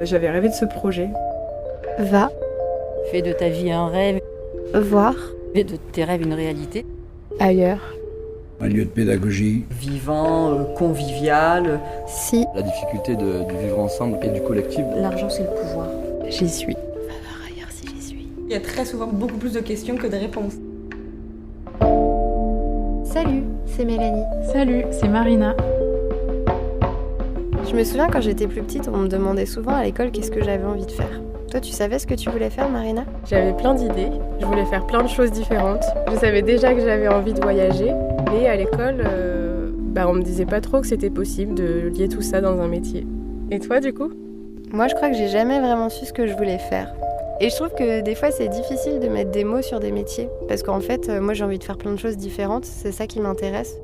J'avais rêvé de ce projet. Va. Fais de ta vie un rêve. Voir. Fais de tes rêves une réalité. Ailleurs. Un lieu de pédagogie. Vivant, convivial. Si. La difficulté du vivre ensemble et du collectif. L'argent, c'est le pouvoir. J'y suis. Va voir ailleurs si j'y suis. Il y a très souvent beaucoup plus de questions que de réponses. Salut, c'est Mélanie. Salut, c'est Marina. Je me souviens quand j'étais plus petite, on me demandait souvent à l'école qu'est-ce que j'avais envie de faire. Toi, tu savais ce que tu voulais faire, Marina ? J'avais plein d'idées, je voulais faire plein de choses différentes. Je savais déjà que j'avais envie de voyager, mais à l'école, on me disait pas trop que c'était possible de lier tout ça dans un métier. Et toi, du coup ? Moi, je crois que j'ai jamais vraiment su ce que je voulais faire. Et je trouve que des fois, c'est difficile de mettre des mots sur des métiers. Parce qu'en fait, moi, j'ai envie de faire plein de choses différentes. C'est ça qui m'intéresse.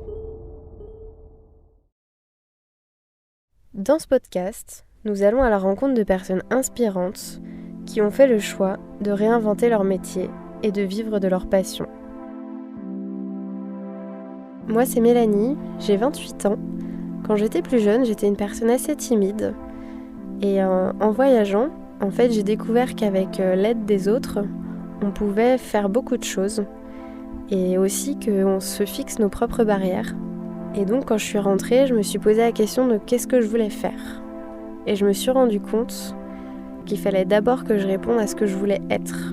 Dans ce podcast, nous allons à la rencontre de personnes inspirantes qui ont fait le choix de réinventer leur métier et de vivre de leur passion. Moi, c'est Mélanie, j'ai 28 ans. Quand j'étais plus jeune, j'étais une personne assez timide. Et en voyageant, en fait, j'ai découvert qu'avec l'aide des autres, on pouvait faire beaucoup de choses. Et aussi qu'on se fixe nos propres barrières. Et donc, quand je suis rentrée, je me suis posé la question de qu'est-ce que je voulais faire. Et je me suis rendu compte qu'il fallait d'abord que je réponde à ce que je voulais être.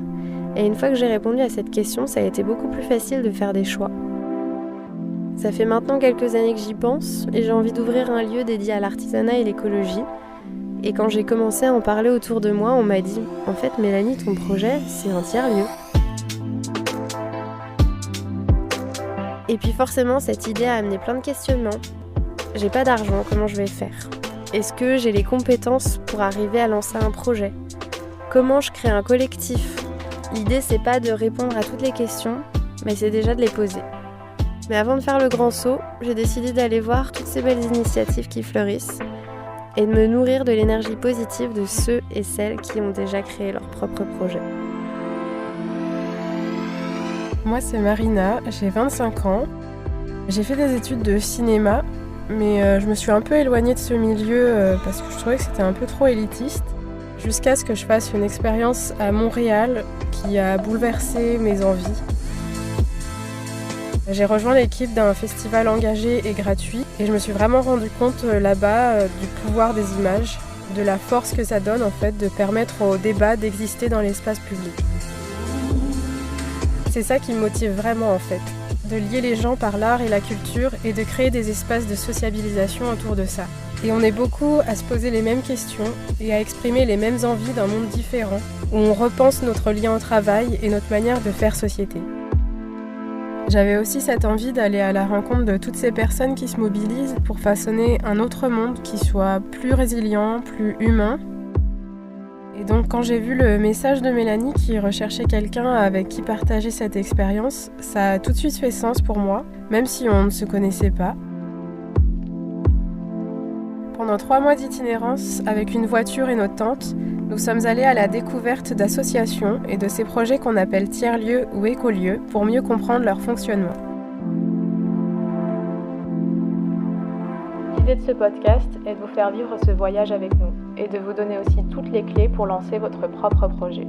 Et une fois que j'ai répondu à cette question, ça a été beaucoup plus facile de faire des choix. Ça fait maintenant quelques années que j'y pense et j'ai envie d'ouvrir un lieu dédié à l'artisanat et l'écologie. Et quand j'ai commencé à en parler autour de moi, on m'a dit « En fait, Mélanie, ton projet, c'est un tiers-lieu. » Et puis forcément, cette idée a amené plein de questionnements. J'ai pas d'argent, comment je vais faire ? Est-ce que j'ai les compétences pour arriver à lancer un projet ? Comment je crée un collectif ? L'idée, c'est pas de répondre à toutes les questions, mais c'est déjà de les poser. Mais avant de faire le grand saut, j'ai décidé d'aller voir toutes ces belles initiatives qui fleurissent et de me nourrir de l'énergie positive de ceux et celles qui ont déjà créé leur propre projet. Moi, c'est Marina, j'ai 25 ans. J'ai fait des études de cinéma, mais je me suis un peu éloignée de ce milieu parce que je trouvais que c'était un peu trop élitiste. Jusqu'à ce que je fasse une expérience à Montréal qui a bouleversé mes envies. J'ai rejoint l'équipe d'un festival engagé et gratuit et je me suis vraiment rendu compte là-bas du pouvoir des images, de la force que ça donne en fait de permettre au débat d'exister dans l'espace public. C'est ça qui me motive vraiment en fait, de lier les gens par l'art et la culture et de créer des espaces de sociabilisation autour de ça. Et on est beaucoup à se poser les mêmes questions et à exprimer les mêmes envies d'un monde différent, où on repense notre lien au travail et notre manière de faire société. J'avais aussi cette envie d'aller à la rencontre de toutes ces personnes qui se mobilisent pour façonner un autre monde qui soit plus résilient, plus humain. Et donc quand j'ai vu le message de Mélanie qui recherchait quelqu'un avec qui partager cette expérience, ça a tout de suite fait sens pour moi, même si on ne se connaissait pas. Pendant 3 mois d'itinérance, avec une voiture et notre tente, nous sommes allés à la découverte d'associations et de ces projets qu'on appelle tiers-lieux ou écolieux pour mieux comprendre leur fonctionnement. L'idée de ce podcast est de vous faire vivre ce voyage avec nous et de vous donner aussi toutes les clés pour lancer votre propre projet.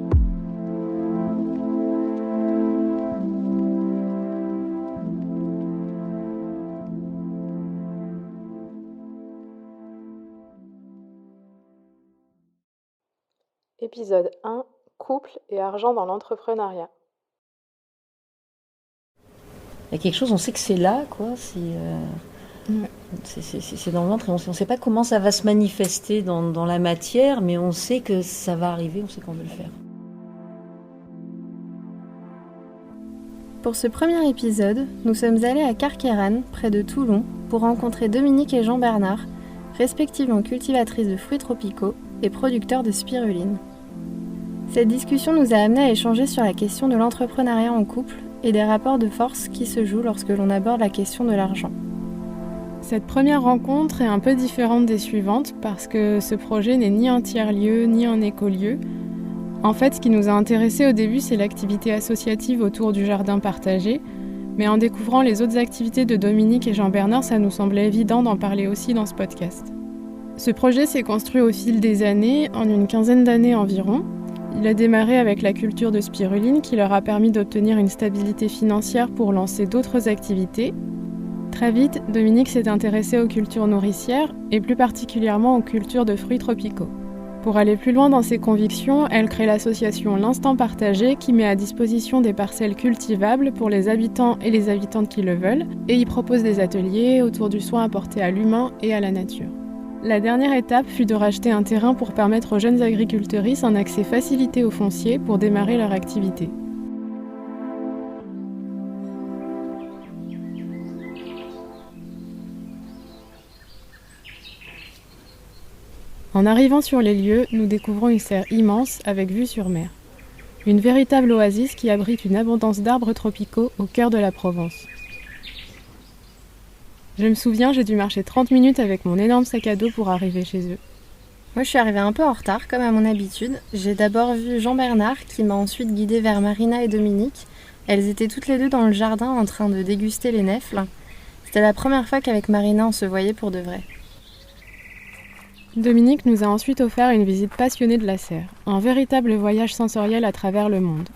Épisode 1, couple et argent dans l'entrepreneuriat. Il y a quelque chose, on sait que c'est là, quoi. C'est dans le ventre et on ne sait pas comment ça va se manifester dans la matière, mais on sait que ça va arriver, on sait qu'on veut le faire. Pour ce premier épisode, nous sommes allés à Carqueiranne, près de Toulon, pour rencontrer Dominique et Jean-Bernard, respectivement cultivatrices de fruits tropicaux et producteurs de spiruline. Cette discussion nous a amenés à échanger sur la question de l'entrepreneuriat en couple et des rapports de force qui se jouent lorsque l'on aborde la question de l'argent. Cette première rencontre est un peu différente des suivantes parce que ce projet n'est ni un tiers-lieu ni un écolieu. En fait, ce qui nous a intéressés au début, c'est l'activité associative autour du jardin partagé. Mais en découvrant les autres activités de Dominique et Jean-Bernard, ça nous semblait évident d'en parler aussi dans ce podcast. Ce projet s'est construit au fil des années, en une quinzaine d'années environ. Il a démarré avec la culture de spiruline qui leur a permis d'obtenir une stabilité financière pour lancer d'autres activités. Très vite, Dominique s'est intéressée aux cultures nourricières et plus particulièrement aux cultures de fruits tropicaux. Pour aller plus loin dans ses convictions, elle crée l'association L'Instant Partagé qui met à disposition des parcelles cultivables pour les habitants et les habitantes qui le veulent et y propose des ateliers autour du soin apporté à l'humain et à la nature. La dernière étape fut de racheter un terrain pour permettre aux jeunes agricultrices un accès facilité au foncier pour démarrer leur activité. En arrivant sur les lieux, nous découvrons une serre immense avec vue sur mer. Une véritable oasis qui abrite une abondance d'arbres tropicaux au cœur de la Provence. Je me souviens, j'ai dû marcher 30 minutes avec mon énorme sac à dos pour arriver chez eux. Moi, je suis arrivée un peu en retard, comme à mon habitude. J'ai d'abord vu Jean-Bernard, qui m'a ensuite guidée vers Marina et Dominique. Elles étaient toutes les deux dans le jardin en train de déguster les nèfles. C'était la première fois qu'avec Marina, on se voyait pour de vrai. Dominique nous a ensuite offert une visite passionnée de la serre, un véritable voyage sensoriel à travers le monde.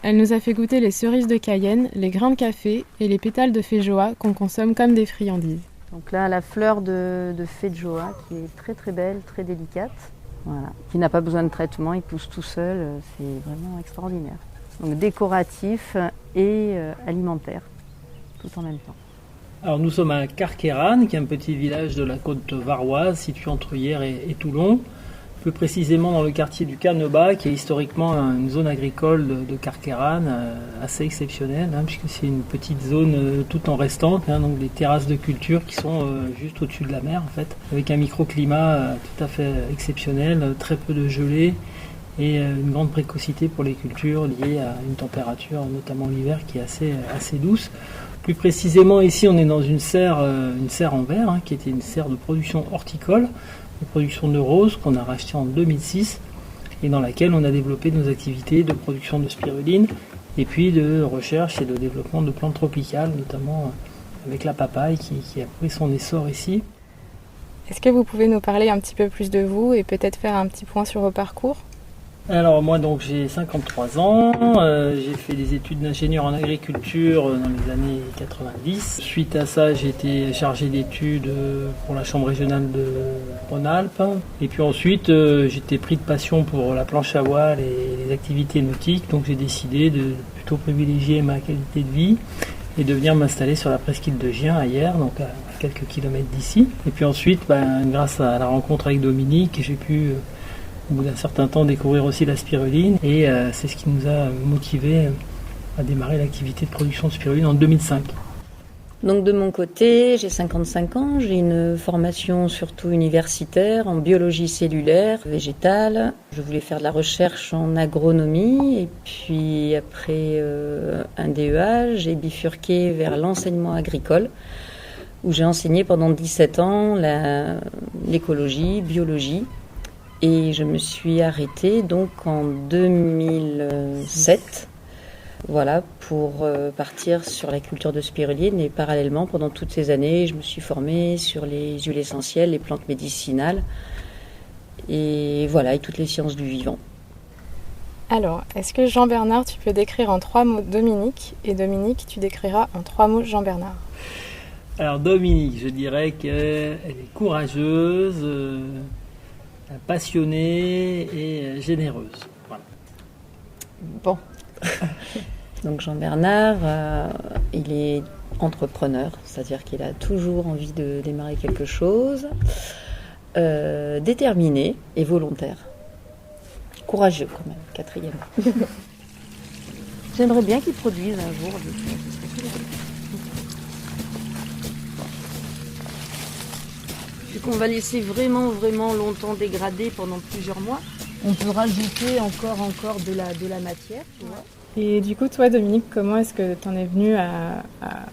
Elle nous a fait goûter les cerises de Cayenne, les grains de café et les pétales de feijoa qu'on consomme comme des friandises. Donc là, la fleur de feijoa qui est très très belle, très délicate, voilà, qui n'a pas besoin de traitement, il pousse tout seul, c'est vraiment extraordinaire. Donc décoratif et alimentaire, tout en même temps. Alors nous sommes à Carqueiranne, qui est un petit village de la côte varoise, situé entre Hyères et Toulon, plus précisément dans le quartier du Cannebat, qui est historiquement une zone agricole de Carqueiranne assez exceptionnelle, puisque c'est une petite zone tout en restante, donc des terrasses de culture qui sont juste au-dessus de la mer en fait, avec un microclimat tout à fait exceptionnel, très peu de gelée et une grande précocité pour les cultures liées à une température, notamment l'hiver, qui est assez douce. Plus précisément, ici, on est dans une serre en verre, qui était une serre de production horticole, de production de roses, qu'on a rachetée en 2006, et dans laquelle on a développé nos activités de production de spiruline, et puis de recherche et de développement de plantes tropicales, notamment avec la papaye qui a pris son essor ici. Est-ce que vous pouvez nous parler un petit peu plus de vous et peut-être faire un petit point sur vos parcours ? Alors moi donc j'ai 53 ans, j'ai fait des études d'ingénieur en agriculture dans les années 90. Suite à ça j'ai été chargé d'études pour la chambre régionale de Rhône-Alpes. Et puis ensuite j'étais pris de passion pour la planche à voile et les activités nautiques. Donc j'ai décidé de plutôt privilégier ma qualité de vie et de venir m'installer sur la presqu'île de Gien à Hyères, donc à quelques kilomètres d'ici. Et puis ensuite grâce à la rencontre avec Dominique, j'ai pu au bout d'un certain temps découvrir aussi la spiruline et c'est ce qui nous a motivés à démarrer l'activité de production de spiruline en 2005. Donc de mon côté, j'ai 55 ans, j'ai une formation surtout universitaire en biologie cellulaire, végétale. Je voulais faire de la recherche en agronomie et puis après un DEA, j'ai bifurqué vers l'enseignement agricole où j'ai enseigné pendant 17 ans l'écologie, biologie. Et je me suis arrêtée donc en 2007 pour partir sur la culture de spiruline. Et parallèlement, pendant toutes ces années, je me suis formée sur les huiles essentielles, les plantes médicinales et toutes les sciences du vivant. Alors, est-ce que Jean-Bernard, tu peux décrire en 3 mots Dominique, et Dominique, tu décriras en 3 mots Jean-Bernard? Alors Dominique, je dirais qu'elle est courageuse, passionnée et généreuse. Voilà. Bon. Donc Jean-Bernard, il est entrepreneur, c'est-à-dire qu'il a toujours envie de démarrer quelque chose, déterminé et volontaire. Courageux quand même, 4e. J'aimerais bien qu'il produise un jour. Qu'on va laisser vraiment longtemps dégrader pendant plusieurs mois. On peut rajouter encore de la matière, tu vois. Et du coup, toi, Dominique, comment est-ce que tu en es venue à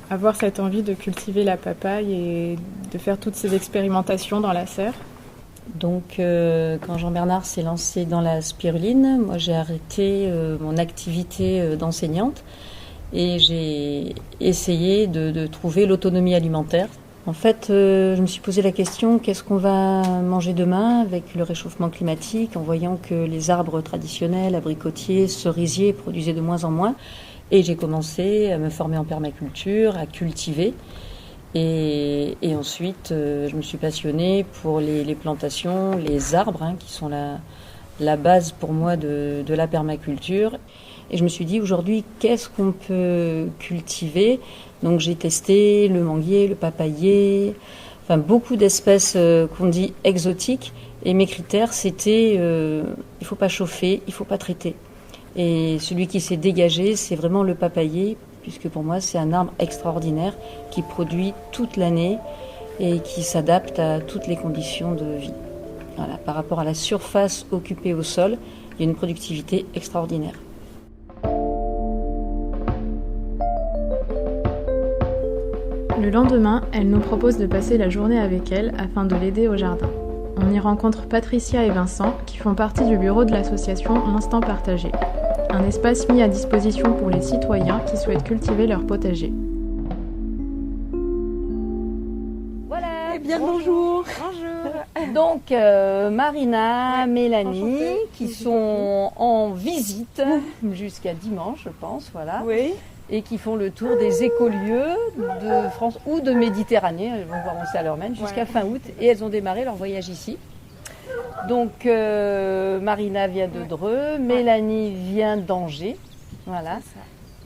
avoir cette envie de cultiver la papaye et de faire toutes ces expérimentations dans la serre? Donc, quand Jean-Bernard s'est lancé dans la spiruline, moi j'ai arrêté mon activité d'enseignante et j'ai essayé de trouver l'autonomie alimentaire. En fait, je me suis posé la question, qu'est-ce qu'on va manger demain avec le réchauffement climatique, en voyant que les arbres traditionnels, abricotiers, cerisiers produisaient de moins en moins. Et j'ai commencé à me former en permaculture, à cultiver. Et ensuite, je me suis passionnée pour les plantations, les arbres, qui sont la base pour moi de la permaculture. Et je me suis dit, aujourd'hui, qu'est-ce qu'on peut cultiver ? Donc j'ai testé le manguier, le papayer, enfin beaucoup d'espèces qu'on dit exotiques. Et mes critères, c'était, il ne faut pas chauffer, il ne faut pas traiter. Et celui qui s'est dégagé, c'est vraiment le papayer, puisque pour moi, c'est un arbre extraordinaire qui produit toute l'année et qui s'adapte à toutes les conditions de vie. Voilà, par rapport à la surface occupée au sol, il y a une productivité extraordinaire. Le lendemain, elle nous propose de passer la journée avec elle afin de l'aider au jardin. On y rencontre Patricia et Vincent qui font partie du bureau de l'association L'Instant Partagé, un espace mis à disposition pour les citoyens qui souhaitent cultiver leur potager. Voilà, bien bonjour. Donc Marina, Mélanie, qui sont en visite jusqu'à dimanche, je pense, voilà. Oui. Et qui font le tour des écolieux de France ou de Méditerranée, elles vont voir où ça leur mène, jusqu'à fin août. Et elles ont démarré leur voyage ici. Donc Marina vient de Dreux, Mélanie vient d'Angers. Voilà.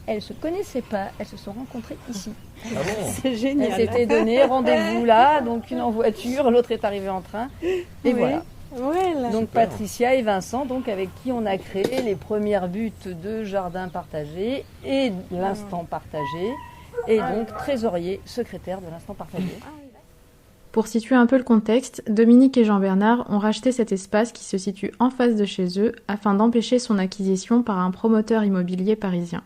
Elles ne se connaissaient pas, elles se sont rencontrées ici. Ah bon ? C'est génial. Elles s'étaient donné rendez-vous là, donc une en voiture, l'autre est arrivée en train. Et voilà. Voilà. Donc Patricia et Vincent, donc avec qui on a créé les premières buttes de Jardin Partagé et l'Instant Partagé, et donc trésorier, secrétaire de l'Instant Partagé. Pour situer un peu le contexte, Dominique et Jean-Bernard ont racheté cet espace qui se situe en face de chez eux afin d'empêcher son acquisition par un promoteur immobilier parisien.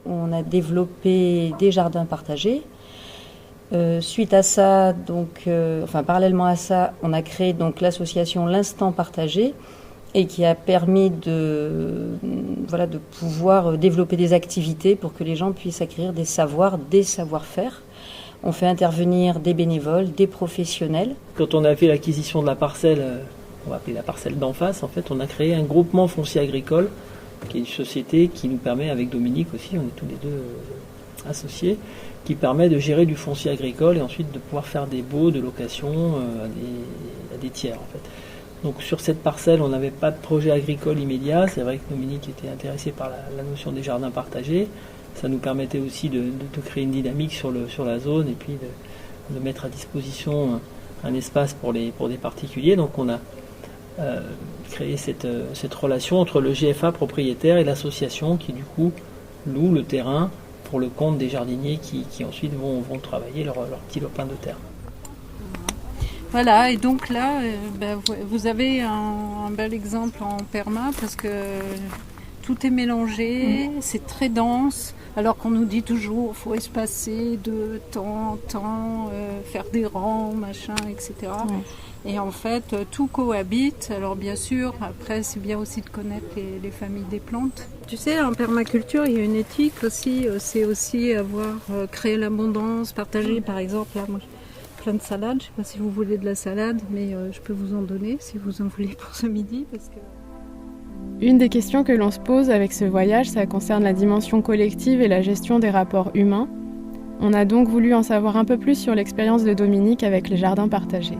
On a développé des jardins partagés. Suite à ça, parallèlement à ça, on a créé donc l'association L'Instant Partagé et qui a permis de pouvoir développer des activités pour que les gens puissent acquérir des savoirs, des savoir-faire. On fait intervenir des bénévoles, des professionnels. Quand on a fait l'acquisition de la parcelle, on va appeler la parcelle d'en face, en fait, on a créé un groupement foncier agricole, qui est une société qui nous permet, avec Dominique aussi, on est tous les deux associés, qui permet de gérer du foncier agricole et ensuite de pouvoir faire des baux de location à des tiers, en fait. Donc sur cette parcelle, on n'avait pas de projet agricole immédiat. C'est vrai que Dominique était intéressé par la notion des jardins partagés. Ça nous permettait aussi de créer une dynamique sur la zone et puis de mettre à disposition un espace pour des particuliers. Donc on a créé cette relation entre le GFA propriétaire et l'association qui du coup loue le terrain pour le compte des jardiniers qui ensuite vont travailler leur petit lopin de terre. Voilà, et donc là, vous avez un bel exemple en perma parce que tout est mélangé, c'est très dense, alors qu'on nous dit toujours qu'il faut espacer de temps en temps, faire des rangs, machin, etc. Ouais. Et en fait, tout cohabite. Alors bien sûr, après, c'est bien aussi de connaître les familles des plantes. Tu sais, en permaculture, il y a une éthique aussi, c'est aussi avoir créé l'abondance, partager, par exemple, là, moi, plein de salades. Je ne sais pas si vous voulez de la salade, mais je peux vous en donner si vous en voulez pour ce midi. Parce que... Une des questions que l'on se pose avec ce voyage, ça concerne la dimension collective et la gestion des rapports humains. On a donc voulu en savoir un peu plus sur l'expérience de Dominique avec les jardins partagés.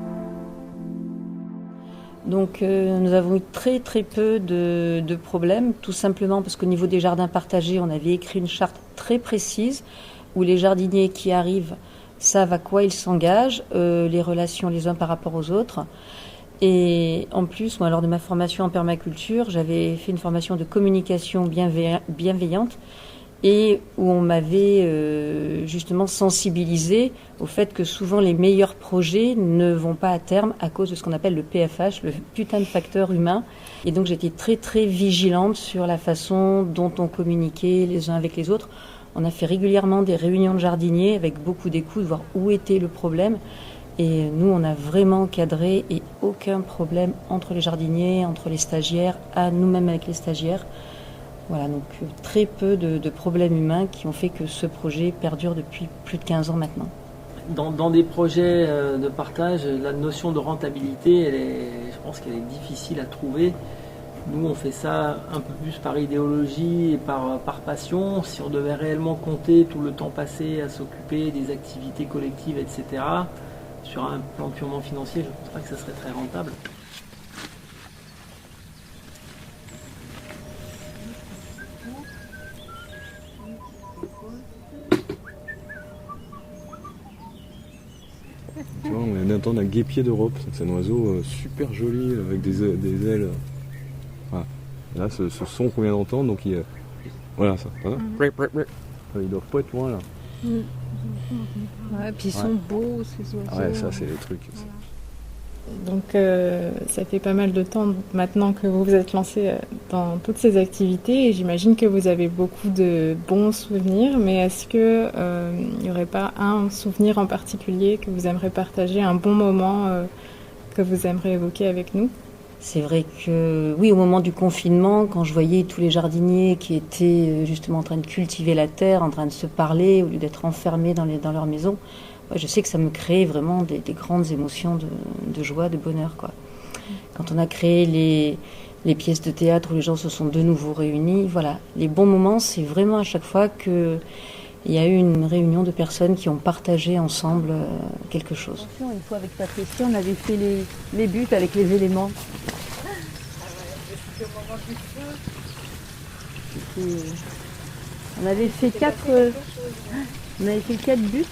Donc nous avons eu très très peu de problèmes, tout simplement parce qu'au niveau des jardins partagés, on avait écrit une charte très précise où les jardiniers qui arrivent savent à quoi ils s'engagent, les relations les uns par rapport aux autres. Et en plus, moi, lors de ma formation en permaculture, j'avais fait une formation de communication bienveillante et où on m'avait justement sensibilisé au fait que souvent les meilleurs projets ne vont pas à terme à cause de ce qu'on appelle le PFH, le putain de facteur humain. Et donc j'étais très très vigilante sur la façon dont on communiquait les uns avec les autres. On a fait régulièrement des réunions de jardiniers avec beaucoup d'écoute, voir où était le problème. Et nous, on a vraiment cadré et aucun problème entre les jardiniers, entre les stagiaires, à nous-mêmes avec les stagiaires. Voilà, donc très peu de problèmes humains qui ont fait que ce projet perdure depuis plus de 15 ans maintenant. Dans des projets de partage, la notion de rentabilité, je pense qu'elle est difficile à trouver. Nous, on fait ça un peu plus par idéologie et par passion. Si on devait réellement compter tout le temps passé à s'occuper des activités collectives, etc., sur un plan purement financier, je ne pense pas que ça serait très rentable. Tu vois, on a un guépier d'Europe, c'est un oiseau super joli avec des ailes. Voilà. Là, ce son qu'on vient d'entendre, donc voilà ça. Ils doivent pas être loin là. Ouais, puis ils sont beaux ces oiseaux. Ouais, ça c'est les trucs. Donc ça fait pas mal de temps maintenant que vous vous êtes lancé dans toutes ces activités et j'imagine que vous avez beaucoup de bons souvenirs, mais est-ce que il n'y aurait pas un souvenir en particulier que vous aimeriez partager, un bon moment que vous aimeriez évoquer avec nous ? C'est vrai que, oui, au moment du confinement, quand je voyais tous les jardiniers qui étaient justement en train de cultiver la terre, en train de se parler, au lieu d'être enfermés dans leur maison, ouais, je sais que ça me créait vraiment des grandes émotions de joie, de bonheur, quoi. Quand on a créé les pièces de théâtre où les gens se sont de nouveau réunis, voilà. Les bons moments, c'est vraiment à chaque fois qu'il y a eu une réunion de personnes qui ont partagé ensemble quelque chose. Une fois avec Patricia, on avait fait les buts avec les éléments. On avait fait 4 buts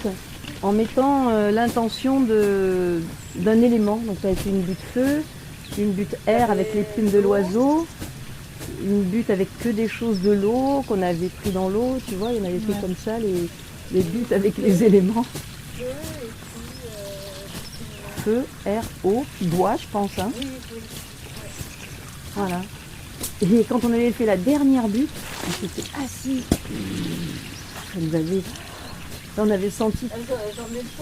en mettant l'intention d'un élément. Donc ça a été une butte feu, une butte air avec les plumes de l'oiseau, une butte avec que des choses de l'eau qu'on avait pris dans l'eau, tu vois, on avait fait comme ça les buts avec les éléments. Feu, air, eau, bois, je pense. Hein. Voilà. Et quand on avait fait la dernière butte, on s'était assis. On avait senti.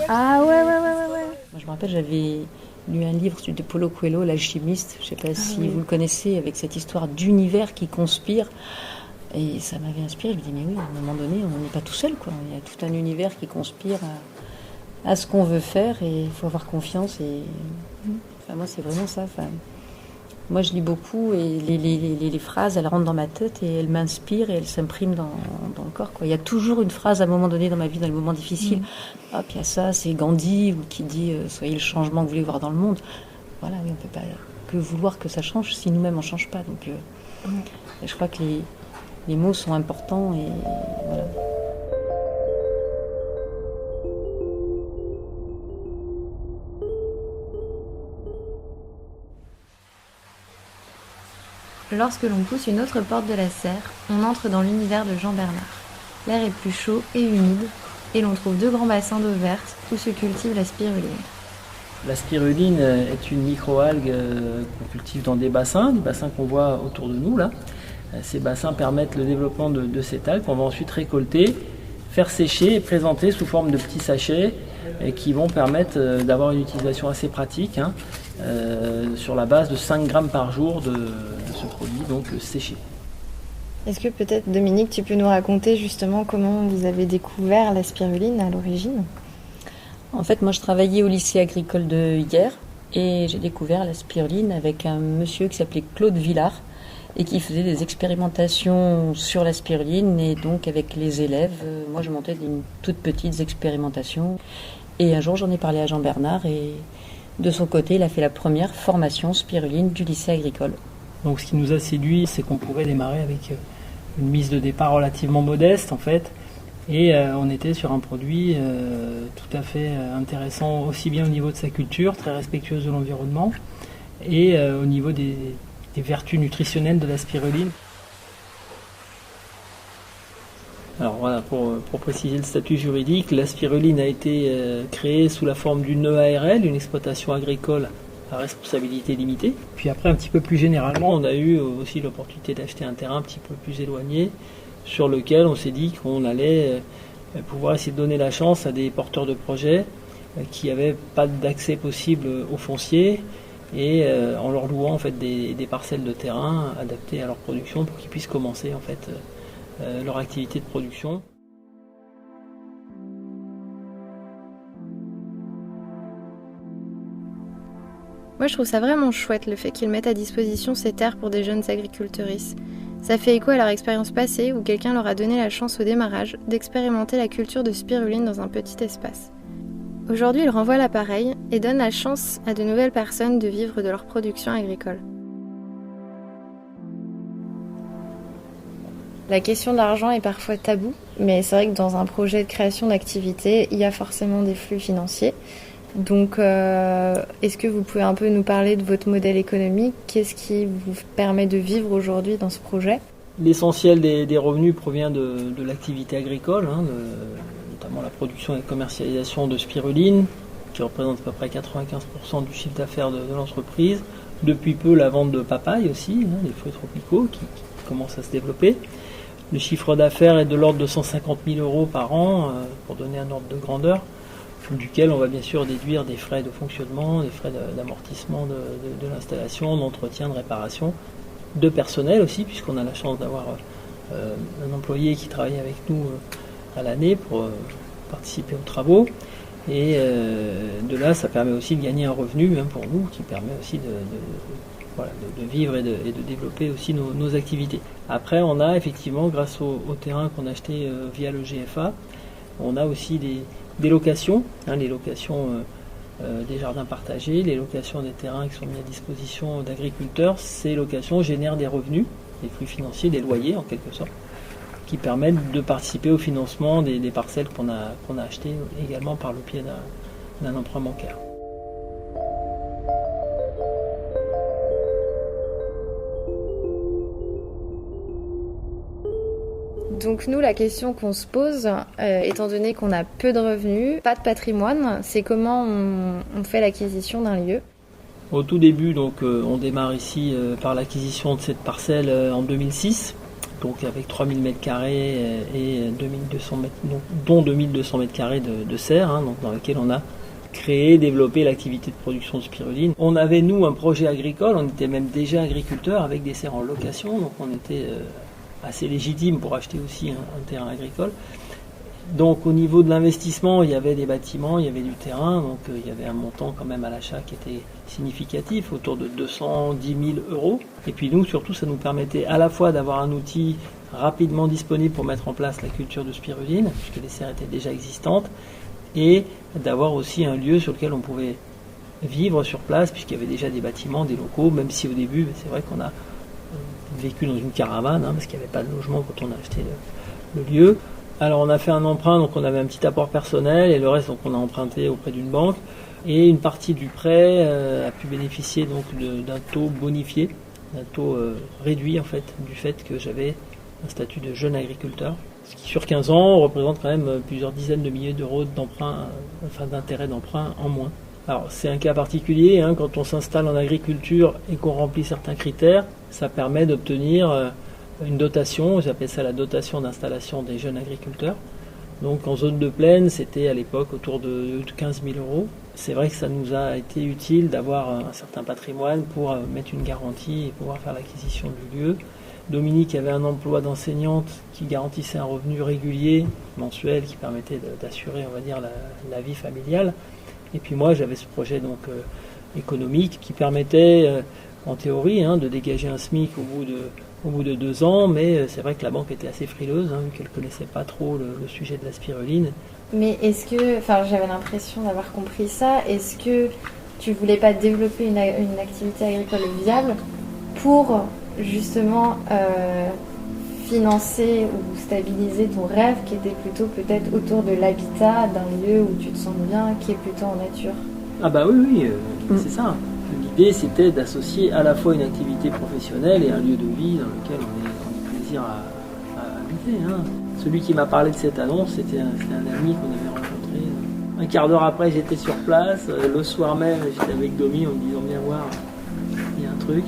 Ah ouais. Moi, je me rappelle, j'avais lu un livre de Paulo Coelho, L'Alchimiste. Je ne sais pas si vous le connaissez, avec cette histoire d'univers qui conspire. Et ça m'avait inspiré. Je me dis, mais oui, à un moment donné, on n'est pas tout seul, quoi. Il y a tout un univers qui conspire à ce qu'on veut faire et il faut avoir confiance. Et enfin, moi, c'est vraiment ça. Enfin, moi, je lis beaucoup et les phrases, elles rentrent dans ma tête et elles m'inspirent et elles s'impriment dans le corps, quoi. Il y a toujours une phrase à un moment donné dans ma vie, dans les moments difficiles. Ah, puis il y a ça, c'est Gandhi qui dit soyez le changement que vous voulez voir dans le monde. Voilà, oui, on ne peut pas que vouloir que ça change si nous-mêmes on ne change pas. Donc, je crois que les mots sont importants et voilà. Lorsque l'on pousse une autre porte de la serre, on entre dans l'univers de Jean Bernard. L'air est plus chaud et humide, et l'on trouve 2 grands bassins d'eau verte où se cultive la spiruline. La spiruline est une microalgue qu'on cultive dans des bassins qu'on voit autour de nous là. Ces bassins permettent le développement de cette algue qu'on va ensuite récolter, faire sécher et présenter sous forme de petits sachets qui vont permettre d'avoir une utilisation assez pratique, sur la base de 5 grammes par jour de ce produit, donc séché. Est-ce que peut-être, Dominique, tu peux nous raconter justement comment vous avez découvert la spiruline à l'origine ? En fait, moi, je travaillais au lycée agricole de Hyères et j'ai découvert la spiruline avec un monsieur qui s'appelait Claude Villard et qui faisait des expérimentations sur la spiruline. Et donc, avec les élèves, moi, je montais des toutes petites expérimentations. Et un jour, j'en ai parlé à Jean Bernard et de son côté, il a fait la première formation spiruline du lycée agricole. Donc, ce qui nous a séduit, c'est qu'on pouvait démarrer avec une mise de départ relativement modeste, en fait. Et on était sur un produit tout à fait intéressant, aussi bien au niveau de sa culture, très respectueuse de l'environnement, et au niveau des vertus nutritionnelles de la spiruline. Alors voilà, pour préciser le statut juridique, la spiruline a été créée sous la forme d'une EARL, une exploitation agricole à responsabilité limitée. Puis après, un petit peu plus généralement, on a eu aussi l'opportunité d'acheter un terrain un petit peu plus éloigné, sur lequel on s'est dit qu'on allait pouvoir essayer de donner la chance à des porteurs de projets qui n'avaient pas d'accès possible au foncier, et en leur louant en fait des parcelles de terrain adaptées à leur production pour qu'ils puissent commencer en fait leur activité de production. Moi, je trouve ça vraiment chouette le fait qu'ils mettent à disposition ces terres pour des jeunes agricultrices. Ça fait écho à leur expérience passée où quelqu'un leur a donné la chance au démarrage d'expérimenter la culture de spiruline dans un petit espace. Aujourd'hui, ils renvoient l'appareil et donnent la chance à de nouvelles personnes de vivre de leur production agricole. La question de l'argent est parfois taboue, mais c'est vrai que dans un projet de création d'activité, il y a forcément des flux financiers. Donc, est-ce que vous pouvez un peu nous parler de votre modèle économique ? Qu'est-ce qui vous permet de vivre aujourd'hui dans ce projet ? L'essentiel des revenus provient de l'activité agricole, notamment la production et la commercialisation de spiruline, qui représente à peu près 95% du chiffre d'affaires de l'entreprise. Depuis peu, la vente de papaye aussi, les fruits tropicaux qui commencent à se développer. Le chiffre d'affaires est de l'ordre de 150 000 euros par an, pour donner un ordre de grandeur, duquel on va bien sûr déduire des frais de fonctionnement, des frais d'amortissement de l'installation, d'entretien, de réparation, de personnel aussi, puisqu'on a la chance d'avoir un employé qui travaille avec nous à l'année pour participer aux travaux. Et de là, ça permet aussi de gagner un revenu, même pour nous, qui permet aussi de vivre et de développer aussi nos activités. Après, on a effectivement, grâce au terrain qu'on a acheté via le GFA, on a aussi des locations, les locations des jardins partagés, les locations des terrains qui sont mis à disposition d'agriculteurs. Ces locations génèrent des revenus, des flux financiers, des loyers en quelque sorte, qui permettent de participer au financement des parcelles qu'on a achetées également par le biais d'un emprunt bancaire. Donc nous, la question qu'on se pose, étant donné qu'on a peu de revenus, pas de patrimoine, c'est comment on fait l'acquisition d'un lieu. Au tout début, donc, on démarre ici par l'acquisition de cette parcelle en 2006, donc avec 3000 m² et 2200 m, dont 2200 m² de serre, donc dans laquelle on a créé, développé l'activité de production de spiruline. On avait, nous, un projet agricole, on était même déjà agriculteur avec des serres en location, donc on était assez légitime pour acheter aussi un terrain agricole. Donc au niveau de l'investissement, il y avait des bâtiments, il y avait du terrain, donc il y avait un montant quand même à l'achat qui était significatif, autour de 210 000 euros. Et puis nous, surtout, ça nous permettait à la fois d'avoir un outil rapidement disponible pour mettre en place la culture de spiruline, puisque les serres étaient déjà existantes, et d'avoir aussi un lieu sur lequel on pouvait vivre sur place, puisqu'il y avait déjà des bâtiments, des locaux, même si au début, c'est vrai qu'on a vécu dans une caravane, parce qu'il n'y avait pas de logement quand on a acheté le lieu. Alors on a fait un emprunt, donc on avait un petit apport personnel, et le reste, donc on a emprunté auprès d'une banque, et une partie du prêt a pu bénéficier donc d'un taux bonifié, d'un taux réduit en fait, du fait que j'avais un statut de jeune agriculteur, ce qui sur 15 ans représente quand même plusieurs dizaines de milliers d'euros d'emprunt, d'intérêt d'emprunt en moins. Alors c'est un cas particulier, quand on s'installe en agriculture et qu'on remplit certains critères, ça permet d'obtenir une dotation, j'appelle ça la dotation d'installation des jeunes agriculteurs. Donc en zone de plaine, c'était à l'époque autour de 15 000 euros. C'est vrai que ça nous a été utile d'avoir un certain patrimoine pour mettre une garantie et pouvoir faire l'acquisition du lieu. Dominique avait un emploi d'enseignante qui garantissait un revenu régulier, mensuel, qui permettait d'assurer, on va dire, la vie familiale. Et puis moi, j'avais ce projet donc économique qui permettait, en théorie, de dégager un SMIC au bout de 2 ans, mais c'est vrai que la banque était assez frileuse, vu qu'elle ne connaissait pas trop le sujet de la spiruline. Mais est-ce que, j'avais l'impression d'avoir compris ça, est-ce que tu voulais pas développer une activité agricole viable pour justement financer ou stabiliser ton rêve qui était plutôt peut-être autour de l'habitat, d'un lieu où tu te sens bien, qui est plutôt en nature? Ah bah oui, c'est ça. L'idée, c'était d'associer à la fois une activité professionnelle et un lieu de vie dans lequel on est plaisir à habiter. Celui qui m'a parlé de cette annonce, c'était un ami qu'on avait rencontré. Un quart d'heure après, j'étais sur place. Le soir même, j'étais avec Domi en me disant viens voir, il y a un truc.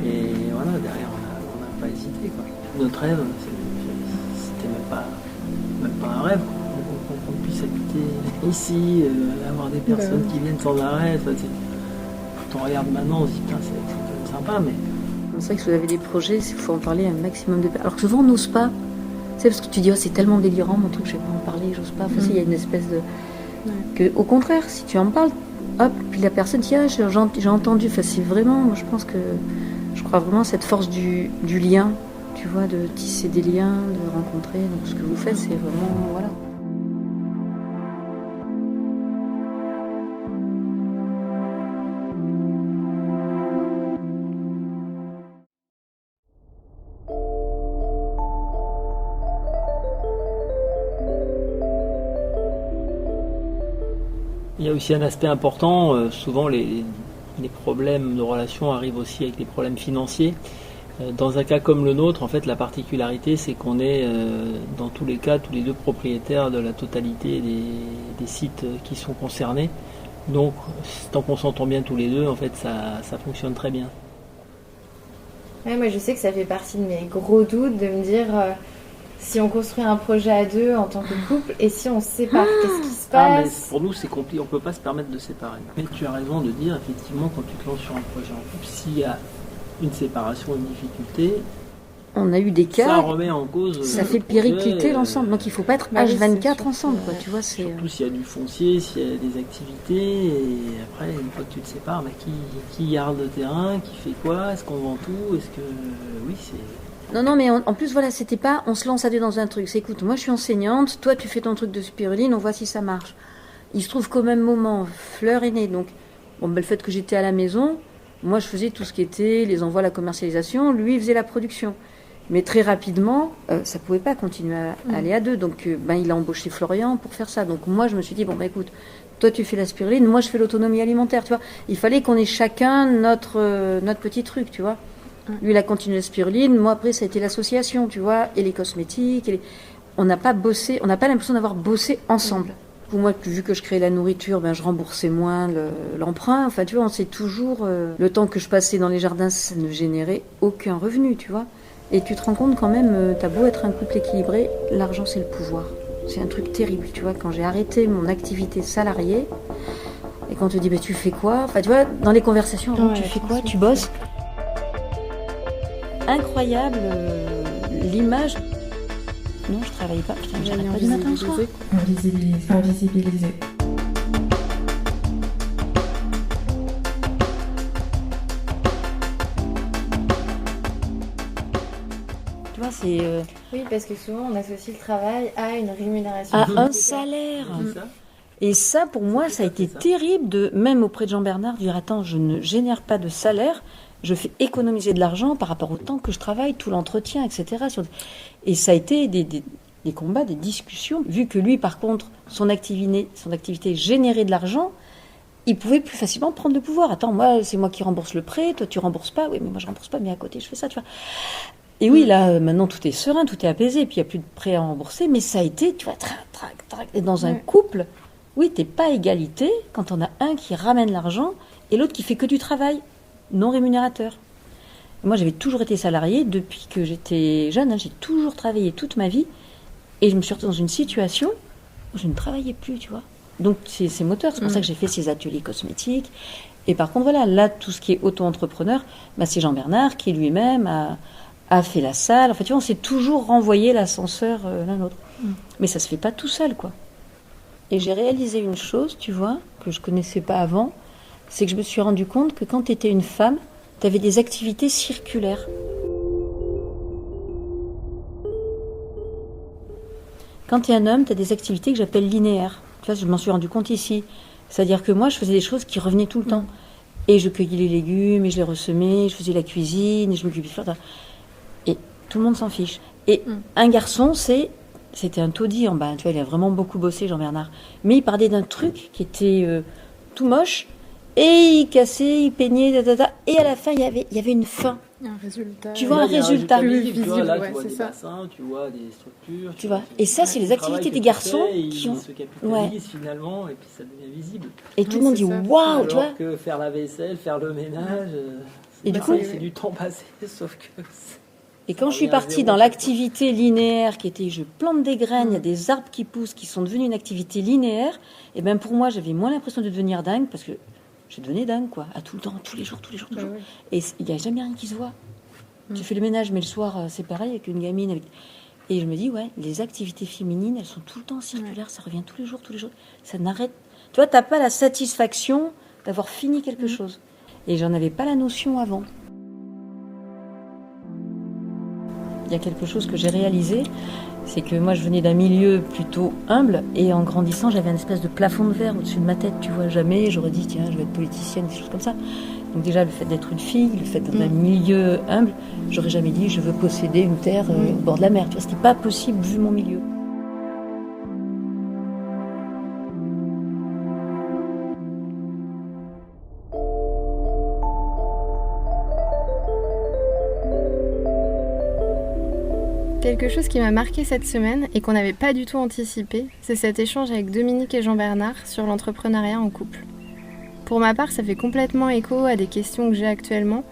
Et voilà, derrière, on n'a pas hésité. Notre rêve, c'était même pas un rêve. Qu'on puisse habiter ici, avoir des personnes qui viennent sans arrêt. Quand on regarde maintenant, on se dit putain, c'est quand même sympa, mais... C'est vrai que si vous avez des projets, il faut en parler à un maximum de personnes. Alors que souvent, on n'ose pas. C'est parce que tu dis, c'est tellement délirant, mon truc, je ne vais pas en parler, j'ose pas. Il y a une espèce de... Que, au contraire, si tu en parles, hop, puis la personne dit, j'ai entendu. Enfin, c'est vraiment, moi, je crois vraiment à cette force du lien, tu vois, de tisser des liens, de rencontrer. Donc ce que vous faites, c'est vraiment, voilà. Il y a aussi un aspect important, souvent les problèmes de relation arrivent aussi avec les problèmes financiers. Dans un cas comme le nôtre, en fait, la particularité, c'est qu'on est dans tous les cas, tous les deux propriétaires de la totalité des sites qui sont concernés. Donc, tant qu'on s'entend bien tous les deux, en fait, ça fonctionne très bien. Ouais, moi, je sais que ça fait partie de mes gros doutes de me dire si on construit un projet à deux en tant que couple et si on se sépare, qu'est-ce qui se passe? Mais pour nous, c'est compliqué, on ne peut pas se permettre de séparer. Mais tu as raison de dire, effectivement, quand tu te lances sur un projet en couple, s'il y a une séparation, une difficulté, on a eu des cas, ça remet en cause. Ça fait péricliter l'ensemble. Donc il ne faut pas être H24 ensemble, quoi. Tu vois, c'est surtout s'il y a du foncier, s'il y a des activités. Et après, une fois que tu te sépares, qui garde le terrain, qui fait quoi? Est-ce qu'on vend tout? Est-ce que oui, c'est. Non, mais en plus, voilà, c'était pas on se lance à deux dans un truc. C'est écoute, moi je suis enseignante, toi tu fais ton truc de spiruline, on voit si ça marche. Il se trouve qu'au même moment, Fleur est née. Donc, le fait que j'étais à la maison, moi je faisais tout ce qui était les envois, la commercialisation, lui il faisait la production. Mais très rapidement, ça pouvait pas continuer à aller à deux. Donc, il a embauché Florian pour faire ça. Donc, moi je me suis dit, écoute, toi tu fais la spiruline, moi je fais l'autonomie alimentaire, tu vois. Il fallait qu'on ait chacun notre petit truc, tu vois. Lui, il a continué la spiruline. Moi, après, ça a été l'association, tu vois, et les cosmétiques. On n'a pas bossé, on n'a pas l'impression d'avoir bossé ensemble. Pour moi, vu que je créais la nourriture, je remboursais moins l'emprunt. Enfin, tu vois, on sait toujours, le temps que je passais dans les jardins, ça ne générait aucun revenu, tu vois. Et tu te rends compte quand même, t'as beau être un couple équilibré, l'argent, c'est le pouvoir. C'est un truc terrible, tu vois. Quand j'ai arrêté mon activité salariée, et qu'on te dit, tu fais quoi? Enfin, tu vois, dans les conversations, tu fais quoi? Tu bosses? Incroyable l'image. Non, je travaille pas. Putain, j'arrête pas du matin au soir. Invisibiliser. Tu vois, c'est. Oui, parce que souvent on associe le travail à une rémunération. À un salaire. Et ça, pour moi, ça a été terrible, même auprès de Jean-Bernard, de dire attends, je ne génère pas de salaire. Je fais économiser de l'argent par rapport au temps que je travaille, tout l'entretien, etc. Et ça a été des combats, des discussions. Vu que lui, par contre, son activité générait de l'argent, il pouvait plus facilement prendre le pouvoir. Attends, moi, c'est moi qui rembourse le prêt, toi tu rembourses pas. Oui, mais moi je rembourse pas, mais à côté je fais ça, tu vois. Et oui, là, maintenant tout est serein, tout est apaisé, puis il n'y a plus de prêt à rembourser, mais ça a été, tu vois, trac. Et dans un couple, oui, t'es pas à égalité quand on a un qui ramène l'argent et l'autre qui fait que du travail non rémunérateur. Moi, j'avais toujours été salariée depuis que j'étais jeune. J'ai toujours travaillé toute ma vie. Et je me suis retrouvée dans une situation où je ne travaillais plus, tu vois. Donc, c'est moteur. C'est pour ça que j'ai fait ces ateliers cosmétiques. Et par contre, voilà, là, tout ce qui est auto-entrepreneur, c'est Jean-Bernard qui lui-même a fait la salle. Enfin, tu vois, on s'est toujours renvoyé l'ascenseur l'un l'autre. Mais ça se fait pas tout seul, quoi. Et j'ai réalisé une chose, tu vois, que je connaissais pas avant. C'est que je me suis rendu compte que quand tu étais une femme, tu avais des activités circulaires. Quand tu es un homme, tu as des activités que j'appelle linéaires. Tu vois, je m'en suis rendu compte ici. C'est-à-dire que moi, je faisais des choses qui revenaient tout le temps. Et je cueillais les légumes, et je les ressemais, je faisais la cuisine, et je m'occupais de faire. Et tout le monde s'en fiche. Et un garçon, c'était un taudis en bas. Tu vois, il a vraiment beaucoup bossé, Jean-Bernard. Mais il parlait d'un truc qui était tout moche. Et il cassait, il peignait, et à la fin, il y avait une fin. Un résultat. Tu vois un résultat plus visible, tu vois, c'est des ça. bassins, tu vois des structures. Tu vois. Et ça, c'est les activités des garçons qui ont. Ils se capitalisent finalement, et puis ça devient visible. Et tout le monde dit waouh, tu vois. Alors que faire la vaisselle, faire le ménage, et du coup, c'est du temps passé, sauf que. Et quand je suis partie dans l'activité linéaire qui était je plante des graines, il y a des arbres qui poussent, qui sont devenus une activité linéaire, et bien pour moi, j'avais moins l'impression de devenir dingue parce que je devenais dingue, quoi, à tout le temps, tous les jours. Ouais. Et il n'y a jamais rien qui se voit. Tu fais le ménage, mais le soir, c'est pareil avec une gamine. Et je me dis, ouais, les activités féminines, elles sont tout le temps circulaires, ça revient tous les jours. Ça n'arrête. Tu vois, t'as pas la satisfaction d'avoir fini quelque chose. Et j'en avais pas la notion avant. Il y a quelque chose que j'ai réalisé, c'est que moi je venais d'un milieu plutôt humble et en grandissant j'avais une espèce de plafond de verre au-dessus de ma tête, tu vois, jamais j'aurais dit tiens je vais être politicienne, des choses comme ça. Donc déjà le fait d'être une fille, le fait d'être dans un milieu humble, j'aurais jamais dit je veux posséder une terre au bord de la mer, tu vois, c'était pas possible vu mon milieu. Quelque chose qui m'a marqué cette semaine et qu'on n'avait pas du tout anticipé, c'est cet échange avec Dominique et Jean-Bernard sur l'entrepreneuriat en couple. Pour ma part, ça fait complètement écho à des questions que j'ai actuellement,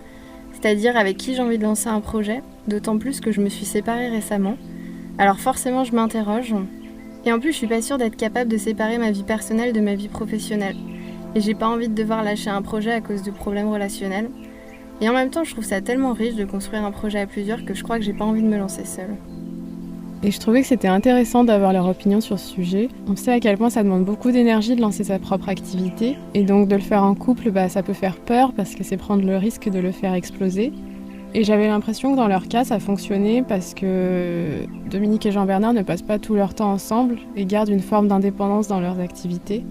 c'est-à-dire avec qui j'ai envie de lancer un projet, d'autant plus que je me suis séparée récemment. Alors forcément, je m'interroge. Et en plus, je suis pas sûre d'être capable de séparer ma vie personnelle de ma vie professionnelle. Et j'ai pas envie de devoir lâcher un projet à cause de problèmes relationnels. Et en même temps, je trouve ça tellement riche de construire un projet à plusieurs que je crois que j'ai pas envie de me lancer seule. Et je trouvais que c'était intéressant d'avoir leur opinion sur ce sujet. On sait à quel point ça demande beaucoup d'énergie de lancer sa propre activité. Et donc de le faire en couple, ça peut faire peur parce que c'est prendre le risque de le faire exploser. Et j'avais l'impression que dans leur cas, ça fonctionnait parce que Dominique et Jean-Bernard ne passent pas tout leur temps ensemble et gardent une forme d'indépendance dans leurs activités.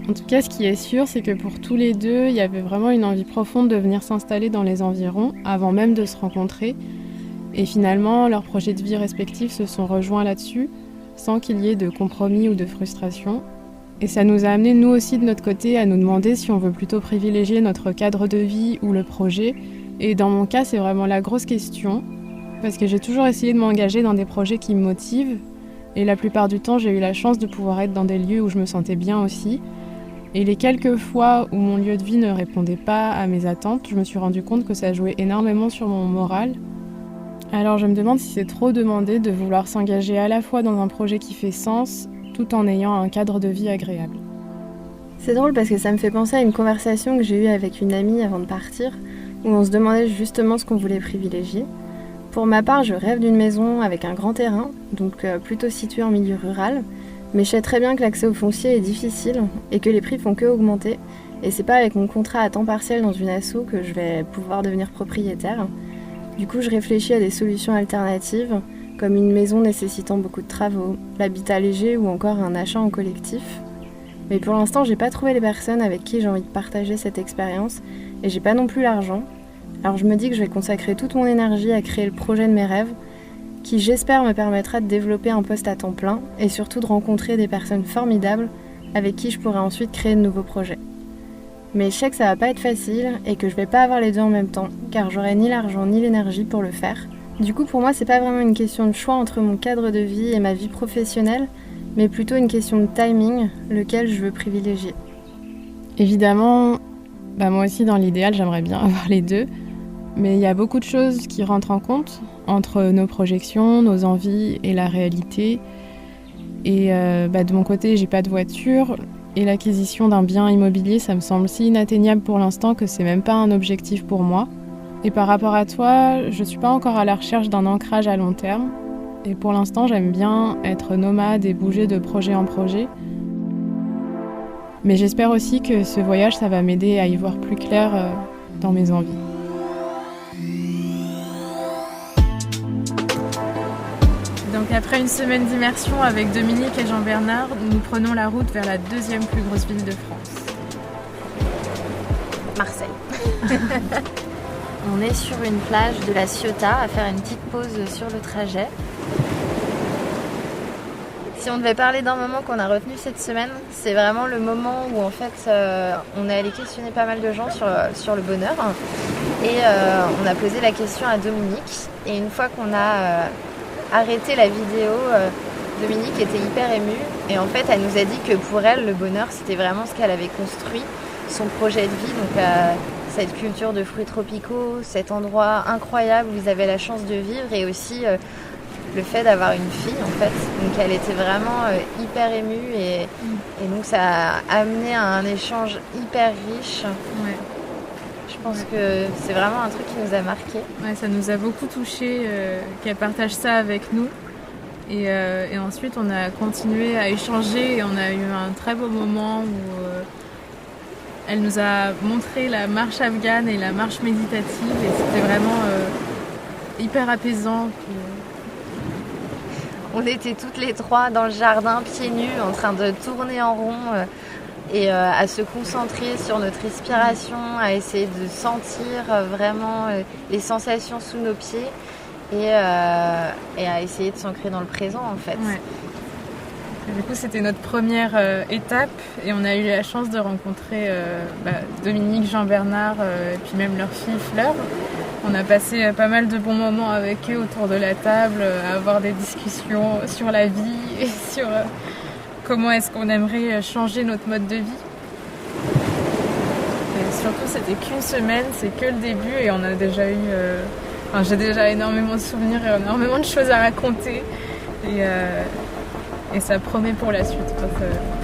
En tout cas, ce qui est sûr, c'est que pour tous les deux, il y avait vraiment une envie profonde de venir s'installer dans les environs avant même de se rencontrer. Et finalement, leurs projets de vie respectifs se sont rejoints là-dessus, sans qu'il y ait de compromis ou de frustration. Et ça nous a amené, nous aussi, de notre côté, à nous demander si on veut plutôt privilégier notre cadre de vie ou le projet. Et dans mon cas, c'est vraiment la grosse question, parce que j'ai toujours essayé de m'engager dans des projets qui me motivent. Et la plupart du temps, j'ai eu la chance de pouvoir être dans des lieux où je me sentais bien aussi. Et les quelques fois où mon lieu de vie ne répondait pas à mes attentes, je me suis rendu compte que ça jouait énormément sur mon moral. Alors je me demande si c'est trop demandé de vouloir s'engager à la fois dans un projet qui fait sens, tout en ayant un cadre de vie agréable. C'est drôle parce que ça me fait penser à une conversation que j'ai eue avec une amie avant de partir, où on se demandait justement ce qu'on voulait privilégier. Pour ma part, je rêve d'une maison avec un grand terrain, donc plutôt située en milieu rural, mais je sais très bien que l'accès au foncier est difficile et que les prix font que augmenter, et c'est pas avec mon contrat à temps partiel dans une asso que je vais pouvoir devenir propriétaire. Du coup, je réfléchis à des solutions alternatives, comme une maison nécessitant beaucoup de travaux, l'habitat léger ou encore un achat en collectif. Mais pour l'instant, j'ai pas trouvé les personnes avec qui j'ai envie de partager cette expérience, et j'ai pas non plus l'argent. Alors je me dis que je vais consacrer toute mon énergie à créer le projet de mes rêves, qui j'espère me permettra de développer un poste à temps plein et surtout de rencontrer des personnes formidables avec qui je pourrai ensuite créer de nouveaux projets. Mais je sais que ça va pas être facile et que je vais pas avoir les deux en même temps, car j'aurai ni l'argent ni l'énergie pour le faire. Du coup, pour moi, c'est pas vraiment une question de choix entre mon cadre de vie et ma vie professionnelle, mais plutôt une question de timing, lequel je veux privilégier. Évidemment, moi aussi dans l'idéal, j'aimerais bien avoir les deux, mais il y a beaucoup de choses qui rentrent en compte entre nos projections, nos envies et la réalité. Et de mon côté, j'ai pas de voiture. Et l'acquisition d'un bien immobilier, ça me semble si inatteignable pour l'instant que c'est même pas un objectif pour moi. Et par rapport à toi, je suis pas encore à la recherche d'un ancrage à long terme. Et pour l'instant, j'aime bien être nomade et bouger de projet en projet. Mais j'espère aussi que ce voyage, ça va m'aider à y voir plus clair dans mes envies. Donc après une semaine d'immersion avec Dominique et Jean-Bernard, nous prenons la route vers la deuxième plus grosse ville de France. Marseille. On est sur une plage de la Ciotat à faire une petite pause sur le trajet. Si on devait parler d'un moment qu'on a retenu cette semaine, c'est vraiment le moment où en fait on est allé questionner pas mal de gens sur le bonheur. Et on a posé la question à Dominique. Et une fois qu'on a arrêté la vidéo, Dominique était hyper émue. Et en fait, elle nous a dit que pour elle, le bonheur, c'était vraiment ce qu'elle avait construit, son projet de vie. Donc cette culture de fruits tropicaux, cet endroit incroyable où ils avaient la chance de vivre et aussi le fait d'avoir une fille en fait. Donc elle était vraiment hyper émue et donc ça a amené à un échange hyper riche. Ouais. Je pense que c'est vraiment un truc qui nous a marqué. Ouais, ça nous a beaucoup touchés qu'elle partage ça avec nous. Et ensuite, on a continué à échanger et on a eu un très beau moment où elle nous a montré la marche afghane et la marche méditative et c'était vraiment hyper apaisant. On était toutes les trois dans le jardin, pieds nus, en train de tourner en rond et à se concentrer sur notre respiration, à essayer de sentir vraiment les sensations sous nos pieds et à essayer de s'ancrer dans le présent en fait. Ouais. Du coup, c'était notre première étape et on a eu la chance de rencontrer Dominique, Jean-Bernard et puis même leur fille Fleur. On a passé pas mal de bons moments avec eux autour de la table, à avoir des discussions sur la vie et sur comment est-ce qu'on aimerait changer notre mode de vie. Et surtout, c'était qu'une semaine, c'est que le début et on a déjà eu... j'ai déjà énormément de souvenirs et énormément de choses à raconter. Et ça promet pour la suite,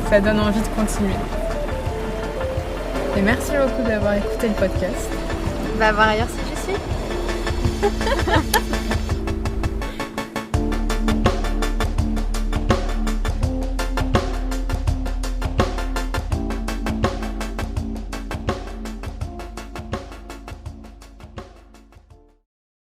ça donne envie de continuer. Et merci beaucoup d'avoir écouté le podcast. Voir ailleurs si je suis.